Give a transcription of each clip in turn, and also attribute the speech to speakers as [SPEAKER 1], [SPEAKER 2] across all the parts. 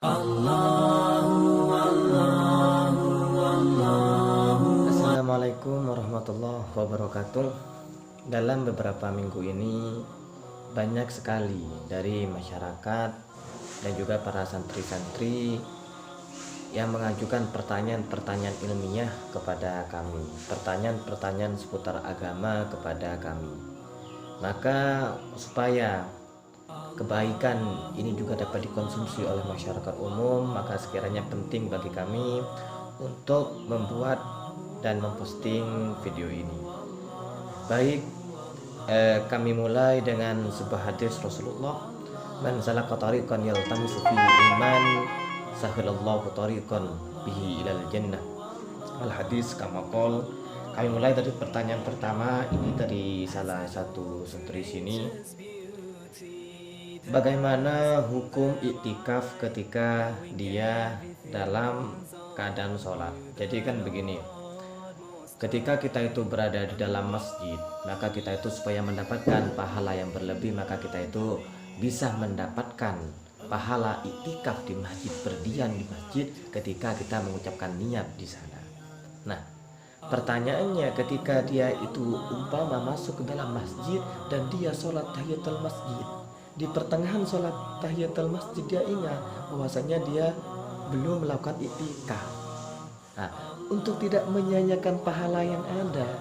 [SPEAKER 1] Assalamualaikum warahmatullahi wabarakatuh. Dalam beberapa minggu ini banyak sekali dari masyarakat dan juga para santri-santri yang mengajukan pertanyaan-pertanyaan ilmiah kepada kami, pertanyaan-pertanyaan seputar agama kepada kami. Maka supaya kebaikan ini juga dapat dikonsumsi oleh masyarakat umum, maka sekiranya penting bagi kami untuk membuat dan memposting video ini. Baik, kami mulai dengan sebuah hadis Rasulullah, man salaka tariqan yaltamisu fihi ilman sahalallahu tariqan bihi ilal jannah. Al hadis kama qol. Kami mulai dari pertanyaan pertama ini dari salah satu santri sini. Bagaimana hukum iktikaf ketika dia dalam keadaan sholat? Jadi kan begini, ketika kita itu berada di dalam masjid, maka kita itu supaya mendapatkan pahala yang berlebih, maka kita itu bisa mendapatkan pahala iktikaf di masjid, berdiam di masjid ketika kita mengucapkan niat di sana. Nah, pertanyaannya, ketika dia itu umpama masuk ke dalam masjid dan dia sholat tahiyatul masjid, di pertengahan sholat tahiyatul masjid dia ingat bahwasanya dia belum melakukan iktikaf. Nah, untuk tidak menyanyiakan pahala yang ada,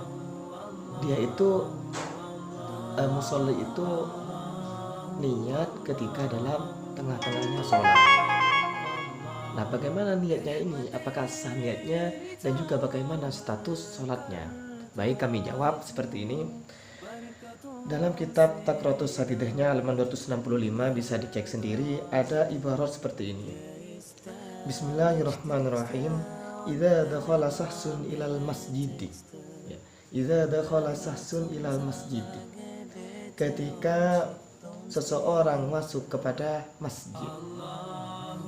[SPEAKER 1] dia itu musolli itu niat ketika dalam tengah-tengahnya sholat. Nah, bagaimana niatnya ini? Apakah sah niatnya dan juga bagaimana status sholatnya? Baik, kami jawab seperti ini. Dalam kitab Taqratus Sadidahnya halaman 265 bisa dicek sendiri, ada ibarat seperti ini. Bismillahirrahmanirrahim. Idza dakhala sahsun ilal masjid. Idza dakhala sahsun ilal masjid. Ketika seseorang masuk kepada masjid.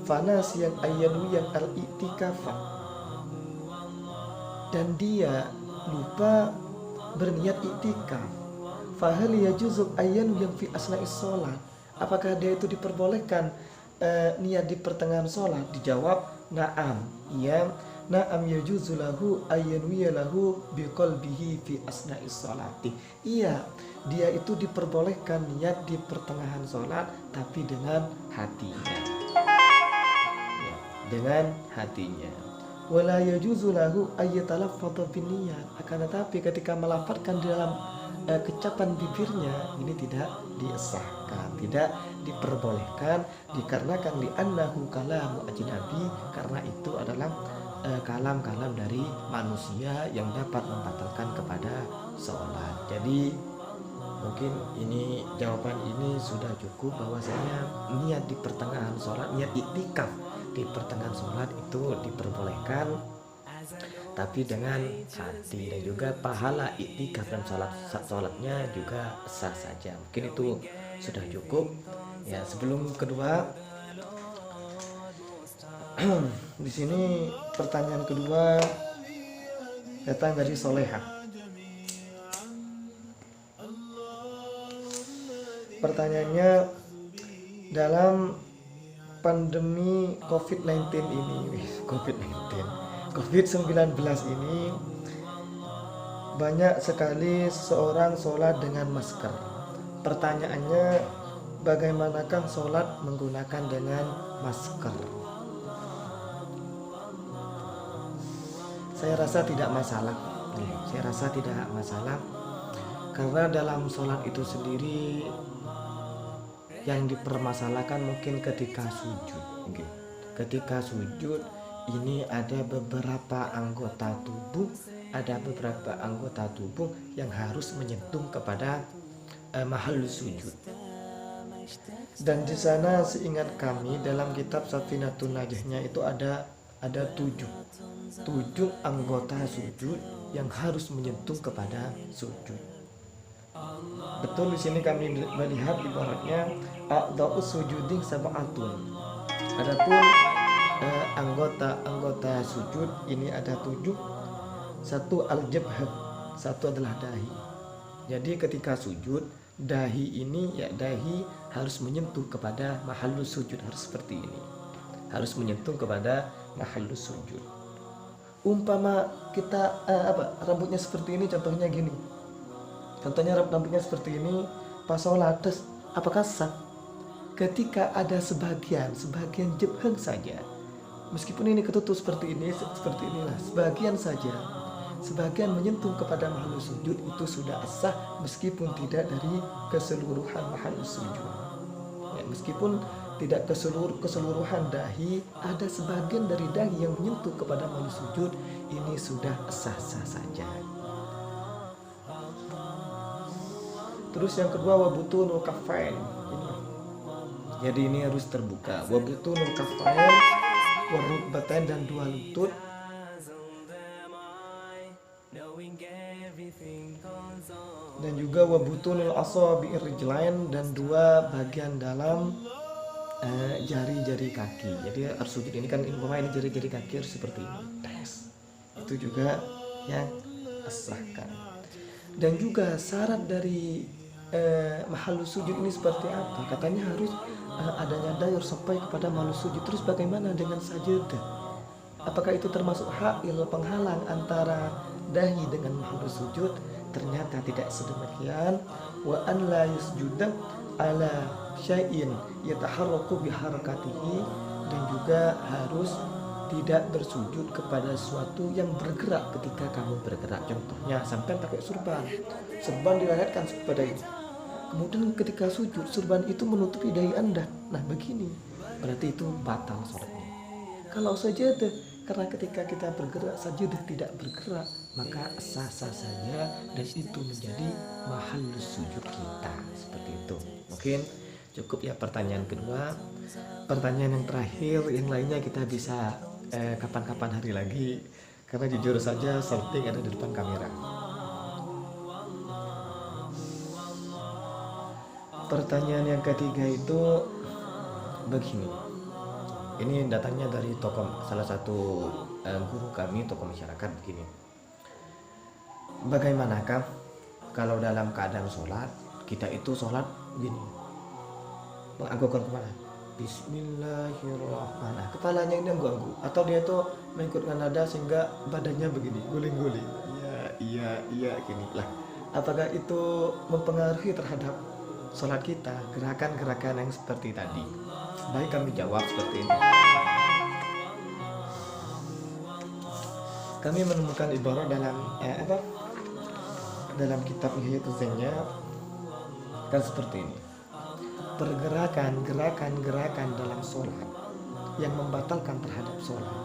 [SPEAKER 1] Fanasiyan ayyanuyan al-i'tikafa. Dan dia lupa berniat i'tikaf. Fahal yajuzu ayyanu yang fi asna'is sholat. Apakah dia itu diperbolehkan niat di pertengahan sholat? Dijawab na'am. Iya, na'am yajuzu lahu ayyanu lahu biqalbihi fi asna'is sholati. Iya, dia itu diperbolehkan niat di pertengahan sholat tapi dengan hatinya. Ya, dengan hatinya. Wala yajuzu lahu ayyatalaffadha bin niyat. Akan tetapi ketika melafadzkan di dalam kecapan bibirnya ini tidak disahkan, tidak diperbolehkan, dikarenakan li'annahu kalamu ajnabi, karena itu adalah kalam-kalam dari manusia yang dapat membatalkan kepada sholat. Jadi mungkin ini jawaban ini sudah cukup bahwasanya niat di pertengahan sholat, niat iktikaf di pertengahan sholat itu diperbolehkan, tapi dengan hati, dan juga pahala iktikaf dan sholatnya juga sah saja. Mungkin itu sudah cukup ya. Sebelum kedua, di sini pertanyaan kedua datang dari Soleha. Pertanyaannya, dalam pandemi COVID-19 ini, COVID-19 ini banyak sekali seorang sholat dengan masker. Pertanyaannya, bagaimanakah sholat menggunakan dengan masker? Saya rasa tidak masalah. Karena dalam sholat itu sendiri yang dipermasalahkan mungkin ketika sujud. Ketika sujud ini ada beberapa anggota tubuh yang harus menyentuh kepada mahal sujud. Dan di sana seingat kami dalam kitab Safinatun Najahnya itu ada 7 anggota sujud yang harus menyentuh kepada sujud. Betul, di sini kami melihat ibaratnya a'dha'us sujudin sab'atun. Adapun anggota sujud ini ada 7. Satu al-jabhah, satu adalah dahi. Jadi ketika sujud, dahi ini ya dahi harus menyentuh kepada mahallus sujud, harus seperti ini. harus menyentuh kepada mahallus sujud. Umpama kita rambutnya seperti ini, contohnya gini. Contohnya rambutnya seperti ini, pas sholat, terus apakah sah? Ketika ada sebagian jebheng saja, meskipun ini ketutup seperti inilah, sebagian menyentuh kepada mahallus sujud itu sudah sah meskipun tidak dari keseluruhan mahallus sujud. Ya, meskipun tidak keseluruhan dahi, ada sebagian dari dahi yang menyentuh kepada mahallus sujud, ini sudah sah-sah saja. Terus yang kedua, wabutunul kafain. Jadi ini harus terbuka. Wabutunul kafain, warukbatain, dan dua lutut. Dan juga wabutunul asabi'ir rijlain, dan dua bagian dalam jari-jari kaki. Jadi harus sujud ini kan ini jari-jari kaki harus seperti ini. Itu juga yang sahkan. Dan juga syarat dari mahallus sujud ini seperti apa? Katanya harus adanya dayur sampai kepada mahallus sujud. Terus bagaimana dengan sajadah? Apakah itu termasuk ha'il, penghalang antara dahi dengan mahallus sujud? Ternyata tidak sedemikian. Wa an la yusjuda ala syai'in yataharraku biharakatihi, dan juga harus tidak bersujud kepada sesuatu yang bergerak ketika kamu bergerak. Contohnya sampai pakai surban dilihatkan kepada ini. Kemudian ketika sujud, surban itu menutupi dahi Anda. Nah begini, berarti itu batal sholatnya. Kalau sajadah, karena ketika kita bergerak, sajadah tidak bergerak, maka sah-sah saja, dan itu menjadi mahallus sujud kita. Seperti itu. Mungkin cukup ya pertanyaan kedua. Pertanyaan yang terakhir, yang lainnya kita bisa kapan-kapan hari lagi, karena jujur saja salting ada di depan kamera. Pertanyaan yang ketiga itu begini. Ini datangnya dari salah satu guru kami, tokoh masyarakat, begini. Bagaimanakah kalau dalam keadaan sholat, kita itu sholat gini, menganggukkan kepala, Bismillahirrahmanirrahim, kepalanya ini anggu-anggu, atau dia itu mengikutkan nada sehingga badannya begini, guling-guling, iya gini lah. Apakah itu mempengaruhi terhadap sholat kita, gerakan-gerakan yang seperti tadi? Baik, kami jawab seperti ini. Kami menemukan ibarat dalam kitab Ihyatus Zenyab kan seperti ini. Pergerakan-gerakan dalam sholat yang membatalkan terhadap sholat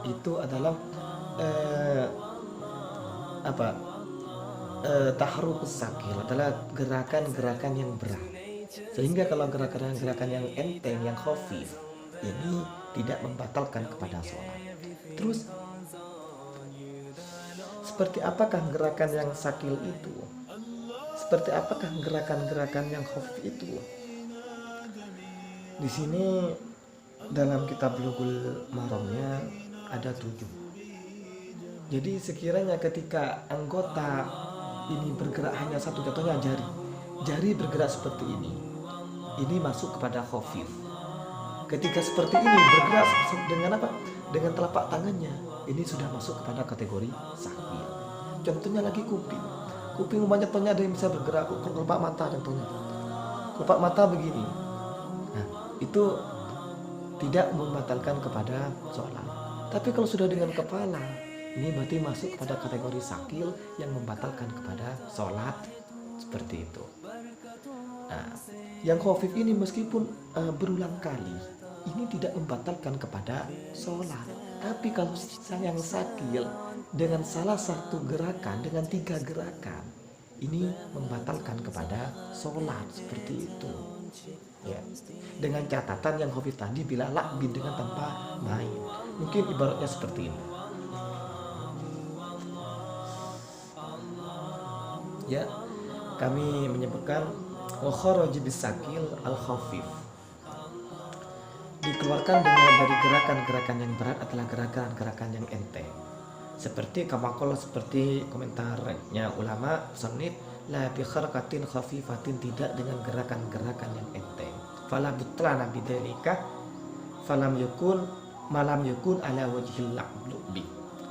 [SPEAKER 1] itu adalah tahrus sakil, adalah gerakan-gerakan yang berat. Sehingga kalau gerakan-gerakan yang enteng, yang khafif, ini tidak membatalkan kepada sholat. Terus seperti apakah gerakan yang sakil itu? Seperti apakah gerakan-gerakan yang khafif itu? Di sini dalam kitab Bulughul Maramnya ada 7. Jadi sekiranya ketika anggota ini bergerak hanya satu, contohnya jari bergerak seperti ini masuk kepada khafif. Ketika seperti ini bergerak dengan dengan telapak tangannya, ini sudah masuk kepada kategori sakil. Contohnya lagi kuping banyak, contohnya ada yang bisa bergerak, kelopak mata contohnya, kelopak mata begini. Nah, itu tidak membatalkan kepada sholat. Tapi kalau sudah dengan kepala, ini berarti masuk kepada kategori sakil yang membatalkan kepada sholat. Seperti itu. Nah, yang khafif ini meskipun berulang kali, ini tidak membatalkan kepada sholat. Tapi kalau yang sakil dengan salah satu gerakan, dengan 3 gerakan, ini membatalkan kepada sholat. Seperti itu. Ya. Dengan catatan yang khafif tadi bila lakbin, dengan tanpa main. Mungkin ibaratnya seperti ini. Ya, kami menyebutkan wa kharaj bisakil al khafif, dikeluarkan dengan dari gerakan-gerakan yang berat adalah gerakan-gerakan yang enteng. Seperti kamakola, seperti komentarnya ulama sanid, la bi kharakatin khafifatin, tidak dengan gerakan-gerakan yang enteng. Fala butlana bidzalika, malam yakun ala wajhil la'bi,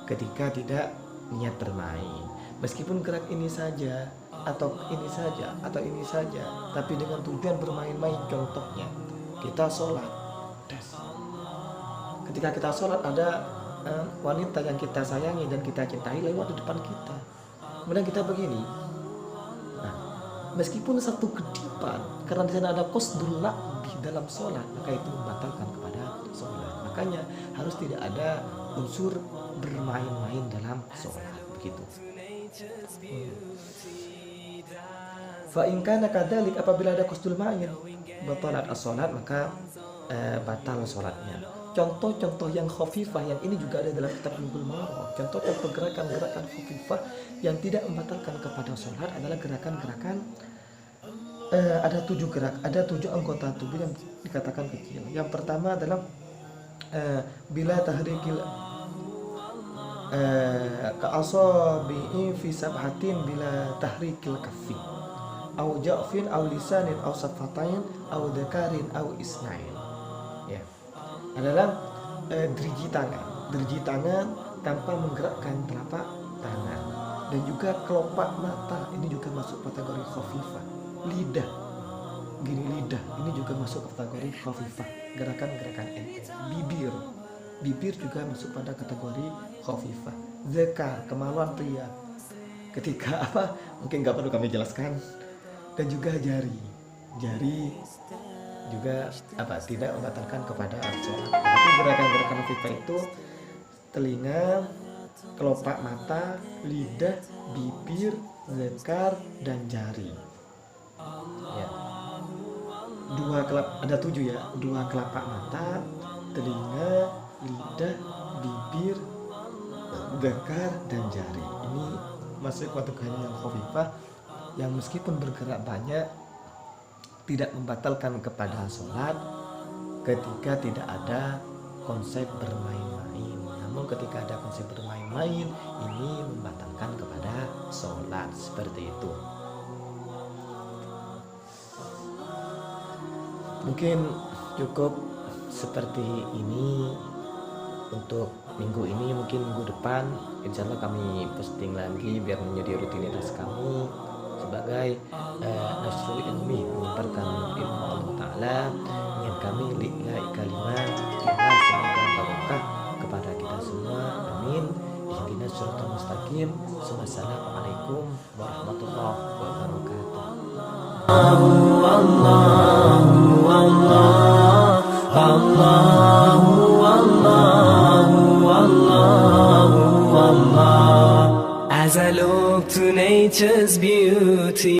[SPEAKER 1] ketika tidak niat bermain, meskipun gerak ini saja atau ini saja atau ini saja, tapi dengan tujuan bermain-main. Contohnya kita sholat, ketika kita sholat ada wanita yang kita sayangi dan kita cintai lewat di depan kita, kemudian kita begini. Nah, meskipun satu kedipan, karena di sana ada qasdul la'bi dalam sholat, maka itu membatalkan kepada sholat. Makanya harus tidak ada unsur bermain-main dalam sholat, begitu. Fa in kana kadzalik, apabila ada qasdul main, batalat as-sholat, maka batal sholatnya. Contoh-contoh yang khafifah, yang ini juga ada dalam kitab Bulughul Maram. Contoh-contoh gerakan-gerakan khafifah yang tidak membatalkan kepada sholat adalah gerakan-gerakan ada 7 gerak, ada 7 anggota tubuh yang dikatakan kecil. Yang pertama adalah bila tahrikil ka'asabi'i fi sabhatin bila tahrikil kaffi au ja'fin au lisanin au safatain au dzakarin au isnain. Ya, adalah deriji tangan tanpa menggerakkan telapak tangan, dan juga kelopak mata, ini juga masuk kategori khafifah. Lidah ini juga masuk kategori khafifah, gerakan-gerakan enteng. Bibir juga masuk pada kategori khafifah. Zakar, kemaluan pria, ketika mungkin nggak perlu kami jelaskan. Dan juga jari juga tidak membatalkan kepada sholat. Tapi gerakan-gerakan khafifah itu telinga, kelopak mata, lidah, bibir, zakar, dan jari. Ya. Ada 7 ya, 2 kelopak mata, telinga, lidah, bibir, zakar, dan jari. Ini masuk kategori yang khafifah, yang meskipun bergerak banyak tidak membatalkan kepada sholat ketika tidak ada konsep bermain-main. Namun ketika ada konsep bermain-main, ini membatalkan kepada sholat, seperti itu. Mungkin cukup seperti ini untuk minggu ini. Mungkin minggu depan insya Allah kami posting lagi biar menjadi rutinitas kami sebagai nasrul ilmi, menyebarkan ilmu Allah Ta'ala. Niat kami lillahi kalimat, semoga barokah kepada kita semua, amin. Ihdinas siratal mustaqim. Wassalamualaikum warahmatullahi wabarakatuh.
[SPEAKER 2] As I look to nature's beauty.